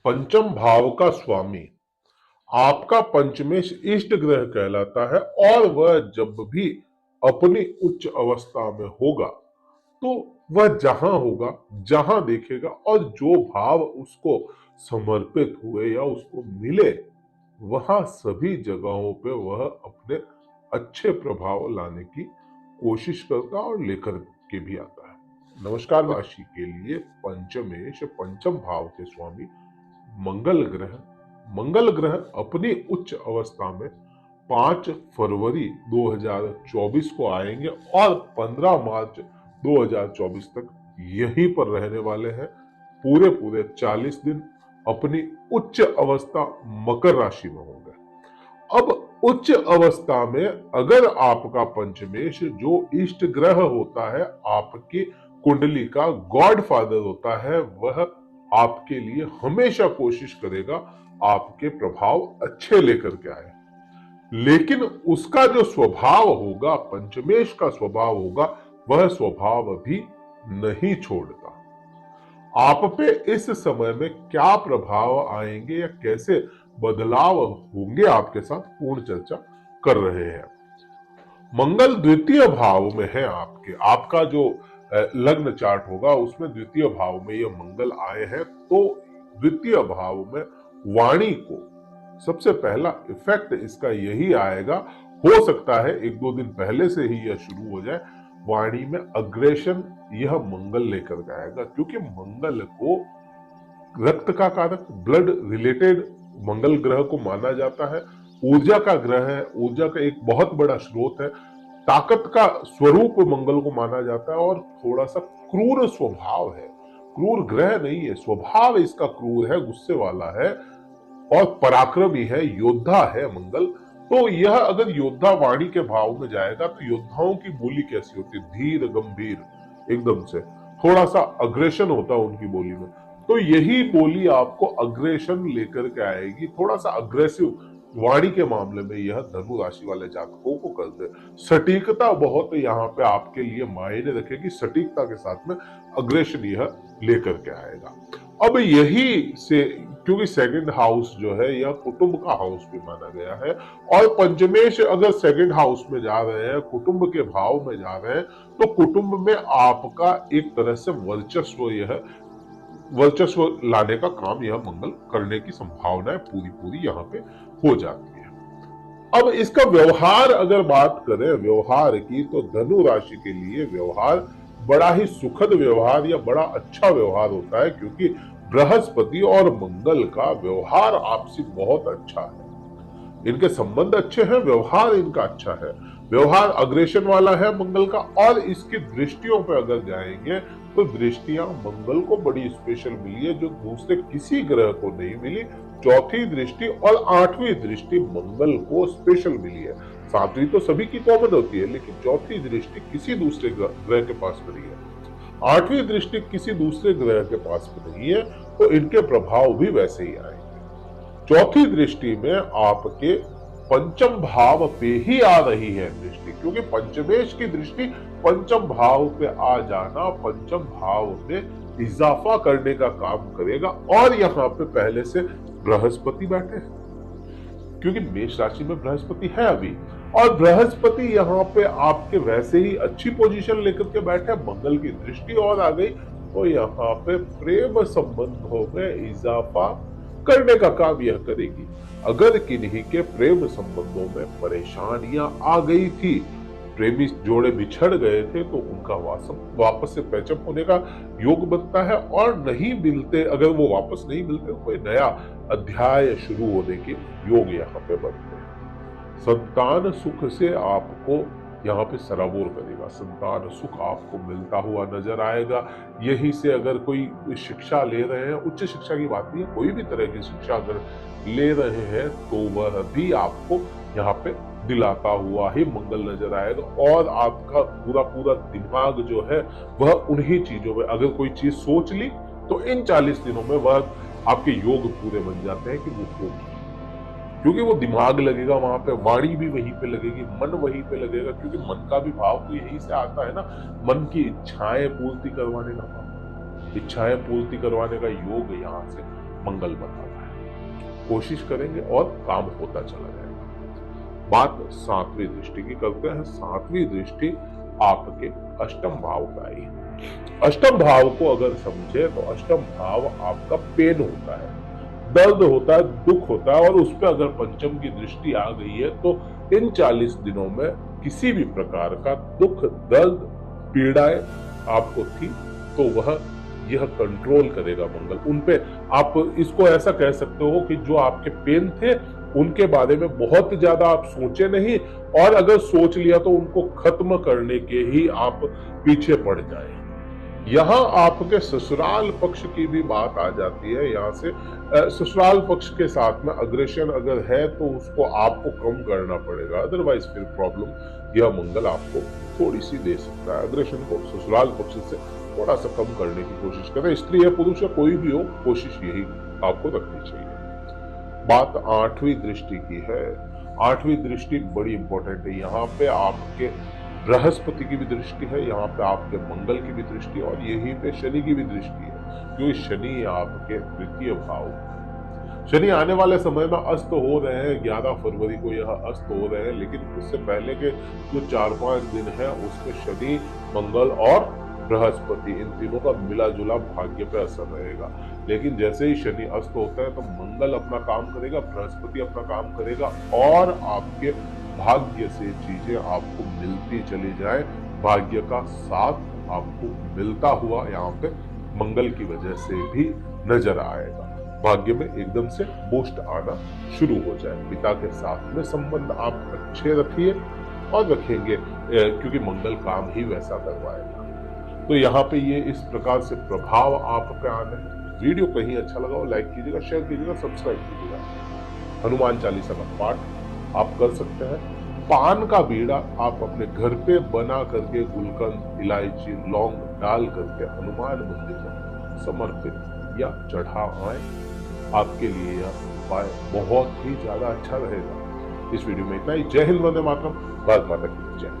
पंचम भाव का स्वामी आपका पंचमेश इष्ट ग्रह कहलाता है और वह जब भी अपनी उच्च अवस्था में होगा तो वह जहां होगा, जहां देखेगा और जो भाव उसको समर्पित हुए या उसको मिले, वहां सभी जगहों पे वह अपने अच्छे प्रभाव लाने की कोशिश करता और लेकर के भी आता है। नमस्कार राशि के लिए पंचमेश पंचम भाव के स्वामी मंगल ग्रह अपनी उच्च अवस्था में 5 फरवरी 2024 को आएंगे और 15 मार्च 2024 तक यहीं पर रहने वाले हैं। पूरे पूरे 40 दिन अपनी उच्च अवस्था मकर राशि में होंगे। अब उच्च अवस्था में अगर आपका पंचमेश जो इष्ट ग्रह होता है, आपकी कुंडली का गॉड फादर होता है, वह आपके लिए हमेशा कोशिश करेगा आपके प्रभाव अच्छे लेकर के आए। लेकिन उसका जो स्वभाव होगा, पंचमेश का स्वभाव होगा, वह स्वभाव भी नहीं छोड़ता। आप पे इस समय में क्या प्रभाव आएंगे या कैसे बदलाव होंगे आपके साथ पूर्ण चर्चा कर रहे हैं। मंगल द्वितीय भाव में है आपके, आपका जो लग्न चार्ट होगा उसमें द्वितीय भाव में ये मंगल आए हैं, तो द्वितीय भाव में वाणी को सबसे पहला इफेक्ट इसका यही आएगा। हो सकता है एक दो दिन पहले से ही यह शुरू हो जाए। वाणी में अग्रेशन यह मंगल लेकर के आएगा, क्योंकि मंगल को रक्त का कारक, ब्लड रिलेटेड मंगल ग्रह को माना जाता है। ऊर्जा का ग्रह है, ऊर्जा का एक बहुत बड़ा स्रोत है, ताकत का स्वरूप मंगल को माना जाता है और थोड़ा सा क्रूर स्वभाव है। क्रूर ग्रह नहीं है, स्वभाव इसका क्रूर है, गुस्से वाला है और पराक्रमी है, योद्धा है मंगल। तो यह अगर योद्धा वाणी के भाव में जाएगा तो योद्धाओं की बोली कैसी होती है, धीर गंभीर, एकदम से थोड़ा सा अग्रेशन होता है उनकी बोली में। तो यही बोली आपको अग्रेशन लेकर के आएगी, थोड़ा सा अग्रेसिव वाणी के मामले में यह धनु राशि वाले जातकों को कर दे। सटीकता बहुत यहाँ पे आपके लिए मायने रखेगी, सटीकता के साथ में अग्रेशन यह लेकर के आएगा। अब यही से, क्योंकि सेकंड हाउस जो है यह कुटुंब का हाउस भी माना गया है और पंचमेश अगर सेकंड हाउस में जा रहे हैं, कुटुंब के भाव में जा रहे हैं, तो कुटुंब में आपका एक तरह से वर्चस्व लाने का काम यह मंगल करने की संभावनाएं पूरी पूरी यहाँ पे हो जाती है। अब इसका व्यवहार अगर बात करें व्यवहार की, तो धनु राशि के लिए व्यवहार बड़ा ही सुखद व्यवहार या बड़ा अच्छा व्यवहार होता है, क्योंकि बृहस्पति और मंगल का व्यवहार आपसी बहुत अच्छा है, इनके संबंध अच्छे हैं, व्यवहार इनका अच्छा है, व्यवहार अग्रेशन वाला है मंगल का। और इसकी दृष्टियों पे अगर जाएंगे तो दृष्टियां मंगल को बड़ी स्पेशल मिली है, जो दूसरे किसी ग्रह को नहीं मिली। चौथी दृष्टि और आठवीं दृष्टि मंगल को स्पेशल मिली है। सातवीं तो सभी की कॉमन होती है, लेकिन चौथी दृष्टि किसी दूसरे ग्रह के पास में नहीं है, आठवीं दृष्टि किसी दूसरे ग्रह के पास में नहीं है, तो इनके प्रभाव भी वैसे ही आएंगे। चौथी दृष्टि में आपके पंचम भाव पे ही आ रही है दृष्टि, क्योंकि पंचमेश की दृष्टि पंचम भाव पे आ जाना पंचम भाव में इजाफा करने का काम करेगा। और यहाँ पे पहले से बृहस्पति बैठे हैं, क्योंकि मेष राशि में बृहस्पति है अभी, और बृहस्पति यहाँ पे आपके वैसे ही अच्छी पोजीशन लेकर के बैठे, मंगल की दृष्टि और आ गई, तो यहाँ पे प्रेम संबंधों में इजाफा करने का काम यह करेगी। अगर किन्हीं के प्रेम संबंधों में परेशानियां आ गई थी, प्रेमी जोड़े बिछड़ गए थे, तो उनका वापस से पैचअप होने का योग बनता है, और नहीं मिलते, अगर वो वापस नहीं मिलते, कोई नया अध्याय शुरू होने के योग यहाँ पे बनते हैं। संतान सुख से आपको यहाँ पे सराबोर करेगा, संतान सुख आपको मिलता हुआ नजर आएगा। यही से अगर कोई शिक्षा ले रहे हैं, उच्च शिक्षा की बात नहीं है, कोई भी तरह की शिक्षा अगर ले रहे हैं, तो वह भी आपको यहाँ पे दिलाता हुआ ही मंगल नजर आएगा। और आपका पूरा पूरा दिमाग जो है वह उन्हीं चीजों में, अगर कोई चीज सोच ली तो इन 40 दिनों में वह आपके योग पूरे बन जाते हैं कि वो होगी, क्योंकि वो दिमाग लगेगा वहां पे, वाणी भी वहीं पे लगेगी, मन वहीं पे लगेगा, क्योंकि मन का भी भाव तो यही से आता है ना, मन की इच्छाएं पूर्ति करवाने का भाव, इच्छाएं पूर्ति करवाने का योग यहाँ से मंगल बताता है। कोशिश करेंगे और काम होता चला जाएगा। बात सातवीं दृष्टि की करते हैं। सातवीं दृष्टि आपके अष्टम भाव का ही है। अष्टम भाव को अगर समझे तो अष्टम भाव आपका पेन होता है, दर्द होता है, दुख होता है, और उस पर अगर पंचम की दृष्टि आ गई है तो इन 40 दिनों में किसी भी प्रकार का दुख, दर्द, पीड़ाएं आपको थी तो वह यह कंट्रोल करेगा मंगल उन पे। आप इसको ऐसा कह सकते हो कि जो आपके पेन थे उनके बारे में बहुत ज्यादा आप सोचे नहीं, और अगर सोच लिया तो उनको खत्म करने के ही आप पीछे पड़ जाए। यहां आपके ससुराल पक्ष की भी बात आ जाती है। यहां से ससुराल पक्ष के साथ में अग्रेशन अगर है तो उसको आपको कम करना पड़ेगा, अदरवाइज फिर प्रॉब्लम यह मंगल आपको थोड़ी सी दे सकता है। अग्रेशन को ससुराल पक्ष से थोड़ा सा कम करने की कोशिश करें, स्त्री या पुरुष या कोई भी हो, कोशिश यही आपको रखनी चाहिए। बात आठवीं दृष्टि की है। आठवीं दृष्टि बड़ी इंपॉर्टेंट है। यहाँ पे आपके बृहस्पति की भी दृष्टि है, यहाँ पे आपके मंगल की भी दृष्टि, और यहीं पे शनि की भी दृष्टि है, क्योंकि शनि आपके तृतीय भाव। शनि आने वाले समय में अस्त हो रहे हैं, 11 फरवरी को यह अस्त हो रहे हैं, लेकिन उससे पहले के जो 4-5 दिन है उसमें शनि, मंगल और बृहस्पति इन तीनों का मिला जुला भाग्य पे असर रहेगा। लेकिन जैसे ही शनि अस्त होता है तो मंगल अपना काम करेगा, बृहस्पति अपना काम करेगा, और आपके भाग्य से चीजें आपको मिलती चली जाए। भाग्य का साथ आपको मिलता हुआ यहाँ पे मंगल की वजह से भी नजर आएगा। भाग्य में एकदम से बूस्ट आना शुरू हो जाए। पिता के साथ में संबंध आप अच्छे रखिए और रखेंगे, क्योंकि मंगल काम ही वैसा करवाएगा। तो यहाँ पे ये इस प्रकार से प्रभाव आप पे आने हैं। वीडियो कहीं अच्छा लगा हो लाइक कीजिएगा, शेयर कीजिएगा, सब्सक्राइब कीजिएगा। हनुमान चालीसा का पाठ आप कर सकते हैं। पान का बीड़ा आप अपने घर पे बना करके गुलकंद, इलायची, लौंग डाल करके हनुमान मंदिर में समर्पित या चढ़ा आए। आपके लिए यह उपाय बहुत ही ज्यादा अच्छा रहेगा। इस वीडियो में इतना ही। जय हिंद, वंदे मातरम, भारत माता की जय।